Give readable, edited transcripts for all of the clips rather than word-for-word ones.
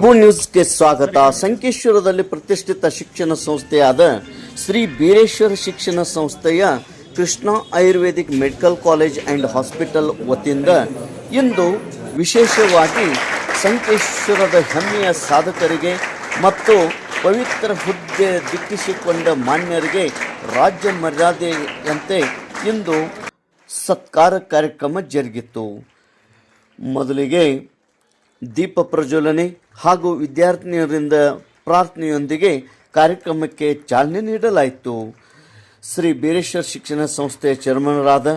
ಪ್ರಭು ನ್ಯೂಸ್ಗೆ ಸ್ವಾಗತ. ಸಂಕೇಶ್ವರದಲ್ಲಿ ಪ್ರತಿಷ್ಠಿತ ಶಿಕ್ಷಣ ಸಂಸ್ಥೆಯಾದ ಶ್ರೀ ಬೀರೇಶ್ವರ ಶಿಕ್ಷಣ ಸಂಸ್ಥೆಯ Krishna Ayurvedic medical college and hospital ವತಿಯಿಂದ ಇಂದು ವಿಶೇಷವಾಗಿ ಸಂಕೇಶ್ವರದ ಹೆಮ್ಮೆಯ ಸಾಧಕರಿಗೆ ಮತ್ತು ಪವಿತ್ರ ಹುದ್ದೆ ದಿಟ್ಟಿಸಿಕೊಂಡ ಮಾನ್ಯರಿಗೆ ರಾಜ್ಯ ಮರ್ಯಾದೆಯಂತೆ ಇಂದು ಸತ್ಕಾರ ಕಾರ್ಯಕ್ರಮ ಜರುಗಿತು. ಮೊದಲಿಗೆ ದೀಪ ಪ್ರಜ್ವಲನೆ ಹಾಗೂ ವಿದ್ಯಾರ್ಥಿನಿಯರಿಂದ ಪ್ರಾರ್ಥನೆಯೊಂದಿಗೆ ಕಾರ್ಯಕ್ರಮಕ್ಕೆ ಚಾಲನೆ ನೀಡಲಾಯಿತು. ಶ್ರೀ ಬೀರೇಶ್ವರ ಶಿಕ್ಷಣ ಸಂಸ್ಥೆಯ ಚೇರ್ಮನರಾದ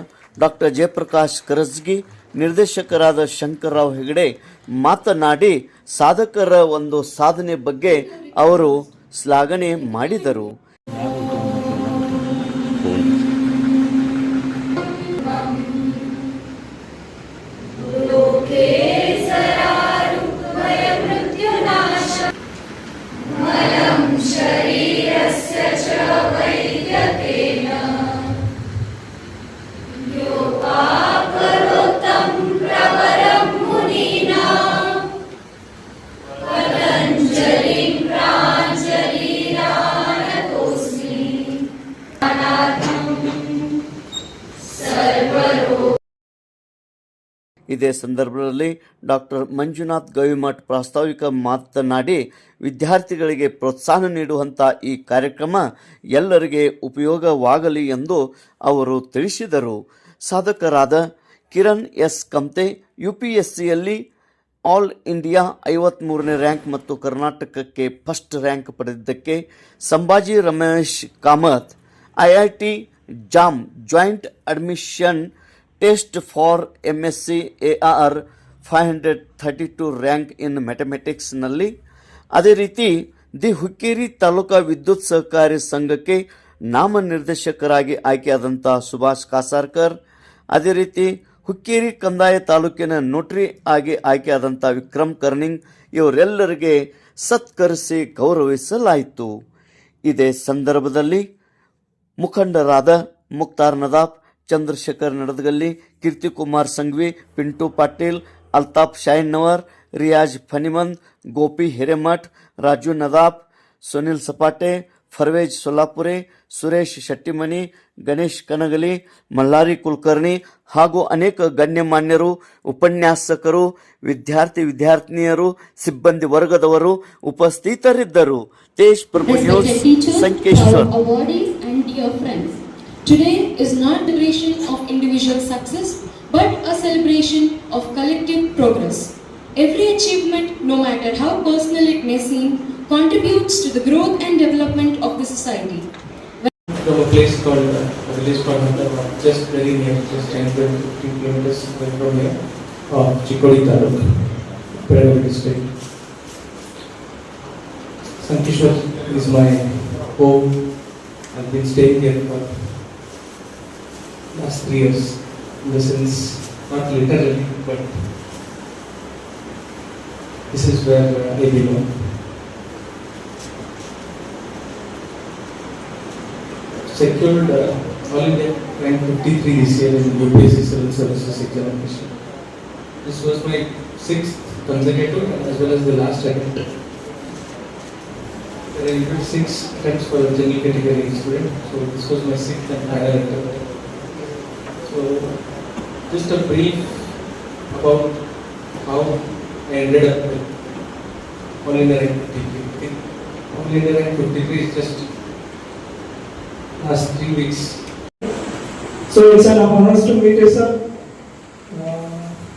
ಡಾಕ್ಟರ್ ಜಯಪ್ರಕಾಶ್ ಕರಜ್ಗಿ, ನಿರ್ದೇಶಕರಾದ ಶಂಕರರಾವ್ ಹೆಗಡೆ ಮಾತನಾಡಿ ಸಾಧಕರ ಒಂದು ಸಾಧನೆ ಬಗ್ಗೆ ಅವರು ಶ್ಲಾಘನೆ ಮಾಡಿದರು. ಇದೇ ಸಂದರ್ಭದಲ್ಲಿ ಡಾಕ್ಟರ್ ಮಂಜುನಾಥ್ ಗವಿಮಠ್ ಪ್ರಾಸ್ತಾವಿಕ ಮಾತನಾಡಿ ವಿದ್ಯಾರ್ಥಿಗಳಿಗೆ ಪ್ರೋತ್ಸಾಹ ನೀಡುವಂಥ ಈ ಕಾರ್ಯಕ್ರಮ ಎಲ್ಲರಿಗೆ ಉಪಯೋಗವಾಗಲಿ ಎಂದು ಅವರು ತಿಳಿಸಿದರು. ಸಾಧಕರಾದ ಕಿರಣ್ ಎಸ್ ಕಮ್ತೆ UPSCಯಲ್ಲಿ ಆಲ್ ಇಂಡಿಯಾ 53ನೇ ರ್ಯಾಂಕ್ ಮತ್ತು ಕರ್ನಾಟಕಕ್ಕೆ ಫಸ್ಟ್ ರ್ಯಾಂಕ್ ಪಡೆದಿದ್ದಕ್ಕೆ, Sambhaji Ramesh Kamat IIT JAM joint admission test for MSc AR 532 rank in ಮ್ಯಾಥಮೆಟಿಕ್ಸ್ನಲ್ಲಿ, ಅದೇ ರೀತಿ ದಿ ಹುಕ್ಕೇರಿ ತಾಲೂಕಾ ವಿದ್ಯುತ್ ಸಹಕಾರಿ ಸಂಘಕ್ಕೆ ನಾಮನಿರ್ದೇಶಕರಾಗಿ ಆಯ್ಕೆಯಾದಂಥ ಸುಭಾಷ್ ಕಾಸಾರ್ಕರ್, ಅದೇ ರೀತಿ ಹುಕ್ಕೇರಿ ಕಂದಾಯ ತಾಲೂಕಿನ ನೋಟ್ರಿ ಆಗಿ ಆಯ್ಕೆಯಾದಂಥ ವಿಕ್ರಮ್ ಕರ್ನಿಂಗ್ ಇವರೆಲ್ಲರಿಗೆ ಸತ್ಕರಿಸಿ ಗೌರವಿಸಲಾಯಿತು. ಇದೇ ಸಂದರ್ಭದಲ್ಲಿ ಮುಖಂಡರಾದ ಮುಕ್ತಾರ್ ನದಾಫ್, ಚಂದ್ರಶೇಖರ್ ನಡದಗಲ್ಲಿ, ಕೀರ್ತಿಕುಮಾರ್ ಸಂಘವಿ, ಪಿಂಟು ಪಾಟೀಲ್, ಅಲ್ತಾಫ್ ಶಾಹಿನ್ನವರ್, ರಿಯಾಜ್ ಫನಿಮಂದ್, ಗೋಪಿ ಹಿರೇಮಠ್, ರಾಜು ನದಾಫ್, ಸುನಿಲ್ ಸಪಾಟೆ, ಫರ್ವೇಜ್ ಸೊಲ್ಲಾಪುರೆ, ಸುರೇಶ್ ಶೆಟ್ಟಿಮನಿ, ಗಣೇಶ್ ಕನಗಲಿ, ಮಲ್ಲಾರಿ ಕುಲಕರ್ಣಿ ಹಾಗೂ ಅನೇಕ ಗಣ್ಯಮಾನ್ಯರು, ಉಪನ್ಯಾಸಕರು, ವಿದ್ಯಾರ್ಥಿನಿಯರು, ಸಿಬ್ಬಂದಿ ವರ್ಗದವರು ಉಪಸ್ಥಿತರಿದ್ದರು. Tej Prabhu news, Sankeshwar. Today is not a celebration of individual success, but a celebration of collective progress. Every achievement, no matter how personal it may seem, contributes to the growth and development of the society. From a place called Hyderabad, just very near, just 10-15 kilometers from here, Chikkodi Taluk, Periyar district. Sankeshwar is my home. I've been staying here for last 3 years, in the sense, not literally, but this is where I belong. Secured all India rank 53 this year in UPSC Civil Services examination. This was my 6th consecutive as well as the last attempt. There are 6 attempts for the general category student, so this was my 6th and final attempt. So, just a brief about how I ended up with all India rank 53. All India rank 53 is just last 3 weeks. So it's an honor to meet you, sir.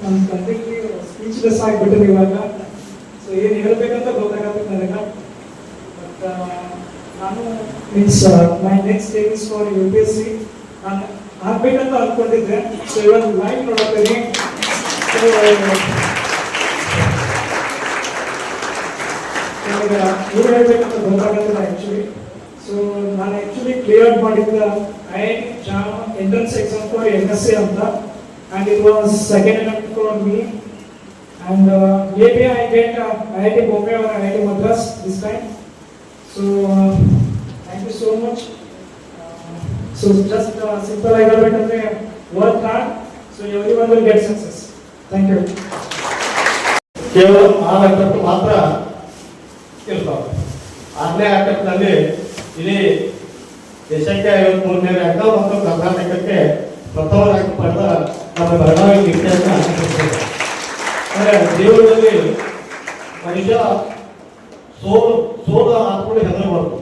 I'm completely speechless ಆಗಿಬಿಟ್ಟು ಇವಾಗ. So ಏನು ಹೇಳಬೇಕಂತ ಗೊತ್ತಾಗತ್ತೆ ನನಗೆ. But ನಾನು means my next aim is for UPSC. ನಾನು ಆಗ್ಬೇಕಂತ ಅನ್ಕೊಂಡಿದ್ದೆ. So ಇವಾಗ ಲೈವ್ ನೋಡತ್ತೀನಿ. ಸೊ ಇವ್ರು ಹೇಳ್ಬೇಕಂತ ಗೊತ್ತಾಗತ್ತಿಲ್ಲ ಆ್ಯಕ್ಚುಲಿ. ಸೊ ನಾನು ಆ್ಯಕ್ಚುಲಿ ಕ್ಲಿಯರ್ ಮಾಡಿದ್ದ IIT jam entrance exam for MSc ಅಂತ, and it was second attempt for me, and maybe I get IIT Bombay or IIT Madras this time. So thank you so much. So just simple I got it, work hard, so everyone will get success. Thank you. ಕೇವಲ 6 attempt ಮಾತ್ರ 6ನೇ ಅಟೆಂಪ್ಟ್ನಲ್ಲಿ ಇಡೀ ದೇಶಕ್ಕೆ 53ನೇ rank ಮತ್ತು ಕರ್ನಾಟಕಕ್ಕೆ ಪ್ರಥಮ rank ಪಡೆದ ನಮ್ಮ ಬೆಳಗಾವಿ ಜಿಲ್ಲೆಯನ್ನು ಅಂದರೆ ಜೀವನದಲ್ಲಿ ಮನುಷ್ಯ ಸೋಲು ಹಾಕೊಂಡು ಹೆದರಬಾರ್ದು.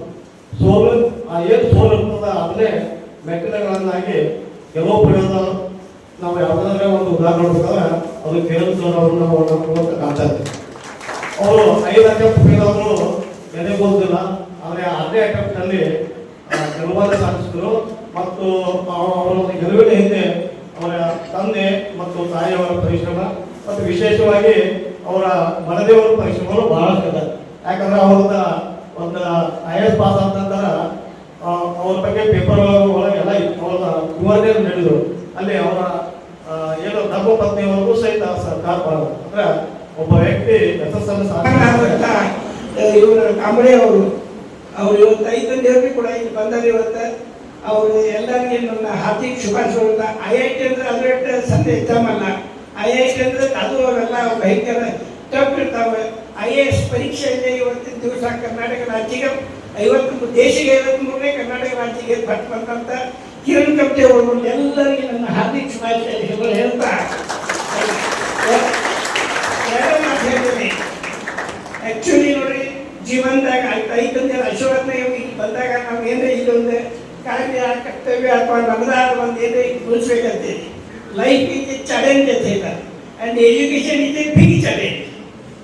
ಸೋಲು ಏನು ಸೋಲು ಇರ್ತದ ಅದನ್ನೇ ಮೆಟ್ಟಿಲುಗಳನ್ನಾಗಿ ಗೆಲುವು ಪಡೆಯೋದು. ನಾವು ಯಾವುದಾದ್ರೆ ಒಂದು ಉದಾಹರಣೆ ನೋಡ್ಬೇಕಾದ್ರೆ ಅದು ಕೇರಳ ಅವರು ಕಾಣ್ತಾ ಇದ್ದೀವಿ. ಅವರು 5 ಅಟೆಂಪ್ಟ್ ಫೇಲ್ ಆದರೂ ಎದೆಗೋದಿಲ್ಲ. ಆದರೆ 6ನೇ ಅಟೆಂಪ್ಟ್ನಲ್ಲಿ ಗೆಲುವನ್ನು ಸಾಧಿಸಿದರು ಮತ್ತು ಅವರ ಗೆಲುವಿನ ಹಿಂದೆ ಅವರ ತಂದೆ ಮತ್ತು ತಾಯಿಯವರ ಪರಿಶ್ರಮ ಮತ್ತು ವಿಶೇಷವಾಗಿ ಅವರ ಮನೆದೇವರ ಪರಿಶ್ರಮಗಳು ಬಹಳಷ್ಟು ಇದೆ. ಯಾಕಂದ್ರೆ ಅವ್ರದ ಒಂದು IAS ಪಾಸ್ ಆದ ನಂತರ ಅವ್ರ ಬಗ್ಗೆ ಪೇಪರ್ ಒಳಗೆಲ್ಲ ಅವರ ವಿವರಣೆ ನಡೆದರು. ಅಲ್ಲಿ ಅವರ ಏನು ಧರ್ಮ ಪತ್ನಿಯವರೆಗೂ ಸಹಿತ ಸರ್ಕಾರ ಬರೋದು ಅಂದ್ರೆ ಒಬ್ಬ ವ್ಯಕ್ತಿ ಇವರು ಕಾಂಬಳೆ ಅವರು ಇವತ್ತು 5 ದೇವರಿಗೆ ಕೂಡ ಇಲ್ಲಿ ಬಂದರೆ ಇವತ್ತು ಅವರು ಎಲ್ಲರಿಗೆ ನನ್ನ ಹಾರ್ದಿಕ ಶುಭಾಶಯಗಳನ್ನ. IIT ಅಂದ್ರೆ ಅದರ ಸಂತೆ ಎಕ್ಸಾಮ್ ಅಲ್ಲ. IIT ಅಂದ್ರೆ ಅದು ಅವೆಲ್ಲ ಭಯಂಕರ ಟಫ್ ಇರ್ತಾವೆ. IAS ಪರೀಕ್ಷೆಯಲ್ಲಿ ಇವತ್ತಿನ ದಿವಸ ಕರ್ನಾಟಕ ರಾಜ್ಯಕ್ಕೆ 50 ದೇಶಕ್ಕೆ 53ನೇ ಕರ್ನಾಟಕ ರಾಜ್ಯಕ್ಕೆ ಪಟ್ಟು ಬಂದಂತ ಕಿರಣ್ ಕಪ್ಟೆ ಅವರು ಎಲ್ಲರಿಗೆ ನನ್ನ ಹಾರ್ದಿಕ ಶುಭಾಶಯಗಳು ಹೇಳ್ತಾ ಆಕ್ಚುಲಿ ನೋಡ್ರಿ ಜೀವನದಾಗ ಐದಂತೆ ಅಶ್ವತ್ಥ ಇಲ್ಲಿ ಬಂದಾಗ ನಾವು ಏನೇ ಇಲ್ಲೊಂದು ಕಾರ್ಯ ಕರ್ತವ್ಯ ಅಥವಾ ನಮ್ಮದಾದ ಒಂದು ಏನೇ ಉಳಿಸ್ಬೇಕಂತೇಳಿ. ಲೈಫ್ ಇಸ್ ಎ ಚಾಲೆಂಜ್ ಅಂತ ಹೇಳ್ತಾರೆ and education is a big challenge.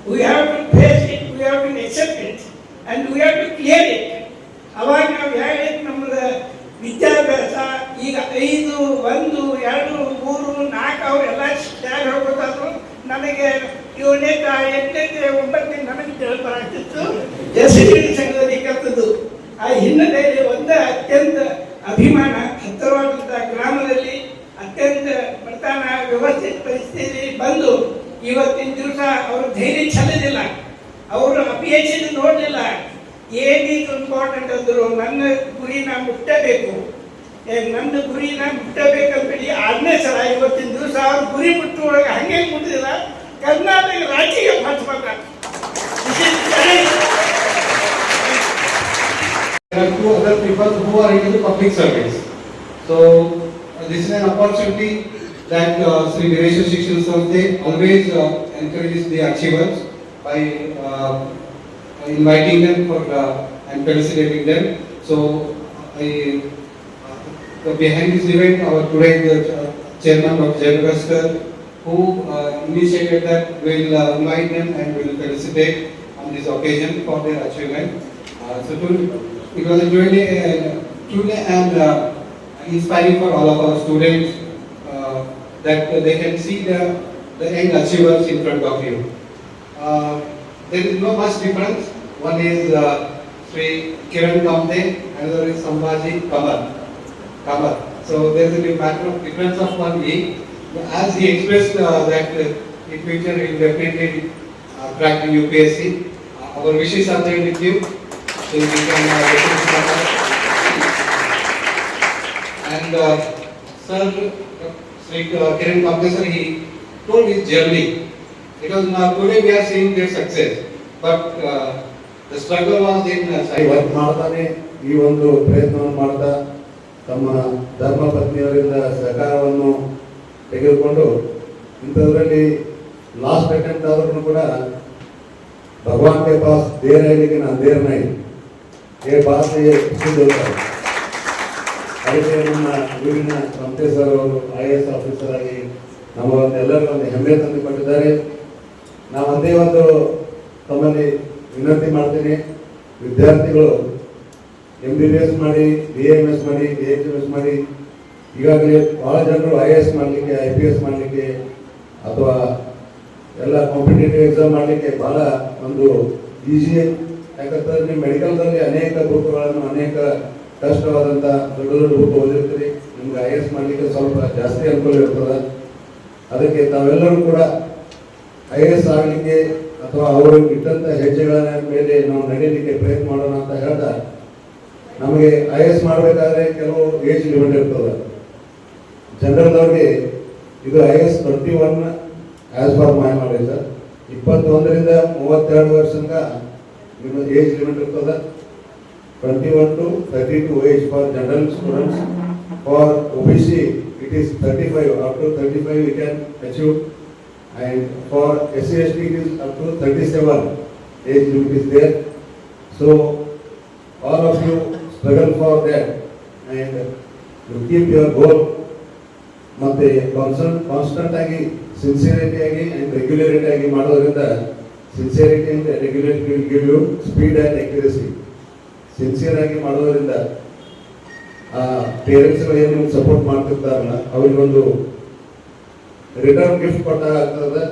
We have to face it, we have to accept it and we have to clear it. ಅವಾಗ ನಾವು ಹೇಳಿದ ನಮ್ಮದು ವಿದ್ಯಾಭ್ಯಾಸ ಈಗ 5, 1, 2, 3, 4 ಅವರೆಲ್ಲ ಸ್ಟ್ಯಾಂಡ್ ಹೋಗ್ಬೋದಾದ್ರು ನನಗೆ 7ನೇ 8ನೇ 9ನೇ ನನಗೆ ತಿಳ್ಬರಾಗ್ತಿತ್ತು. SCD ಸಂಘದಲ್ಲಿ ಕಲ್ತದ್ದು ಆ ಹಿನ್ನೆಲೆಯಲ್ಲಿ ಒಂದು ಅತ್ಯಂತ ಅಭಿಮಾನ ಹತ್ತಿರವಾದಂಥ ಗ್ರಾಮದಲ್ಲಿ ಅತ್ಯಂತ ಬಡತನ ವ್ಯವಸ್ಥಿತ ಪರಿಸ್ಥಿತಿಯಲ್ಲಿ ಬಂದು ಇವತ್ತಿನ ದಿವಸ ಅವರು ಧೈರ್ಯ ಚೆಲ್ಲದಿಲ್ಲ. ಅವರು PhD ನೋಡಲಿಲ್ಲ. ಏನಿದು ಇಂಪಾರ್ಟೆಂಟ್ ಅಂದರು ನನ್ನ ಗುರಿನ ಮುಟ್ಟಬೇಕು, ನನ್ನ ಗುರಿನ ಮುಟ್ಟಬೇಕಂತೇಳಿ 6ನೇ ಸಲ ಇವತ್ತಿನ ದಿವಸ ಅವ್ರ ಗುರಿ ಮುಟ್ಟುವೊಳಗೆ ಹಂಗೆ ಮುಟ್ಟಿದಿಲ್ಲ. ಕರ್ನಾಟಕ ರಾಜ್ಯಕ್ಕೆ ಫಸ್ಟ್ ಬಂದ. There are 2 other people who are into public service. So this is an opportunity that Sri Vireshwar Shikshan Samsthe always encourages the achievers by inviting them for and felicitating them. So behind this event, our today chairman of Jayagaskar, who initiated that, will invite them and will felicitate on this occasion for their achievement. So it was truly and inspiring for all of our students that they can see the young achievers in front of you. There is no much difference. One is Sri Kiran Kamte, another is Sambhaji Kamar. So there is a matter of difference of one year. As he expressed that in future he will definitely crack the UPSC. Our wishes are there with you. So we can and sir, Sri Kiran Kamte sir, he told his journey. Because now today we are seeing their success, but the struggle was in work ಮಾಡ್ತಾನೆ ಈ ಒಂದು ಪ್ರಯತ್ನವನ್ನು ಮಾಡ್ತಾ ತಮ್ಮ ಧರ್ಮ ಪತ್ನಿಯವರಿಂದ ಸಹಕಾರವನ್ನು ತೆಗೆದುಕೊಂಡು ಇಂಥದ್ರಲ್ಲಿ ಲಾಸ್ಟ್ ಅಟೆಂಪ್ಟ್ ಆದ್ರೂ ಕೂಡ ಭಗವಾನ್ ಕೆ ಪಾಸ್ ದೇರ್ ಹೇಳಲಿಕ್ಕೆ ನಾನು ದೇರ್ ನೈ ಏ ಪಾಸ್ ಅದಕ್ಕೆ ನಮ್ಮ ಊರಿನ ಸಂತೆ ಸರ್ ಅವರು IAS ಆಫೀಸರ್ ಆಗಿ ನಮ್ಮ ಎಲ್ಲರಿಗೂ ಒಂದು ಹೆಮ್ಮೆ ತಂದು ಕೊಟ್ಟಿದ್ದಾರೆ. ನಾವು ಒಂದೇ ಒಂದು ತಮ್ಮಲ್ಲಿ ವಿನಂತಿ ಮಾಡ್ತೀನಿ, ವಿದ್ಯಾರ್ಥಿಗಳು MBBS ಮಾಡಿ, BAMS ಮಾಡಿ, BHMS ಮಾಡಿ, ಈಗಾಗಲೇ ಭಾಳ ಜನರು IAS ಮಾಡಲಿಕ್ಕೆ, IPS ಮಾಡಲಿಕ್ಕೆ ಅಥವಾ ಎಲ್ಲ ಕಾಂಪಿಟೇಟಿವ್ ಎಕ್ಸಾಮ್ ಮಾಡಲಿಕ್ಕೆ ಭಾಳ ಒಂದು ಈಸಿ. ಯಾಕಂತಂದ್ರೆ ನೀವು ಮೆಡಿಕಲ್ದಲ್ಲಿ ಅನೇಕ ಬುಕ್ಗಳನ್ನು ಅನೇಕ ಕಷ್ಟವಾದಂಥ ದೊಡ್ಡ ದೊಡ್ಡ ಬುಕ್ ಓದಿರ್ತೀರಿ, ನಿಮ್ಗೆ IAS ಮಾಡಲಿಕ್ಕೆ ಸ್ವಲ್ಪ ಜಾಸ್ತಿ ಅನುಕೂಲ ಇರ್ತದೆ. ಅದಕ್ಕೆ ತಾವೆಲ್ಲರೂ ಕೂಡ IAS ಆಗಲಿಕ್ಕೆ ಅಥವಾ ಅವರು ಇಟ್ಟಂಥ ಹೆಜ್ಜೆಗಳ ಮೇಲೆ ನಾವು ನಡೀಲಿಕ್ಕೆ ಪ್ರಯತ್ನ ಮಾಡೋಣ ಅಂತ ಹೇಳ್ತಾ, ನಮಗೆ IAS ಮಾಡಬೇಕಾದ್ರೆ ಕೆಲವು ಏಜ್ ಲಿಮಿಟ್ ಇರ್ತದೆ. ಜನರಲ್ದವ್ರಿಗೆ ಇದು IAS 21 as per my knowledge 21ರಿಂದ 32 ವರ್ಷ ತನಕ ನಿಮ್ಮ ಏಜ್ ಲಿಮಿಟ್ ಇರ್ತದೆ. 21 to 32 age for general students. For OBC it is 35, up to 35 we can achieve, and for SC/ST it is up to 37 age limit is there. So all of you struggle for that and you keep your goal. ಮತ್ತೆ constant ಆಗಿ sincerity ಆಗಿ and regularity ಆಗಿ ಮಾಡೋದ್ರಿಂದ sincerity and regularity will give you speed and accuracy. Sincere ಆಗಿ ಮಾಡೋದ್ರಿಂದ ಪೇರೆಂಟ್ಸ್ಗಳು ಏನು support ಮಾಡ್ತಿರ್ತಾರಲ್ಲ ಅವರಿಗೊಂದು return gift ಕೊಟ್ಟ ಆಗ್ತದೆ.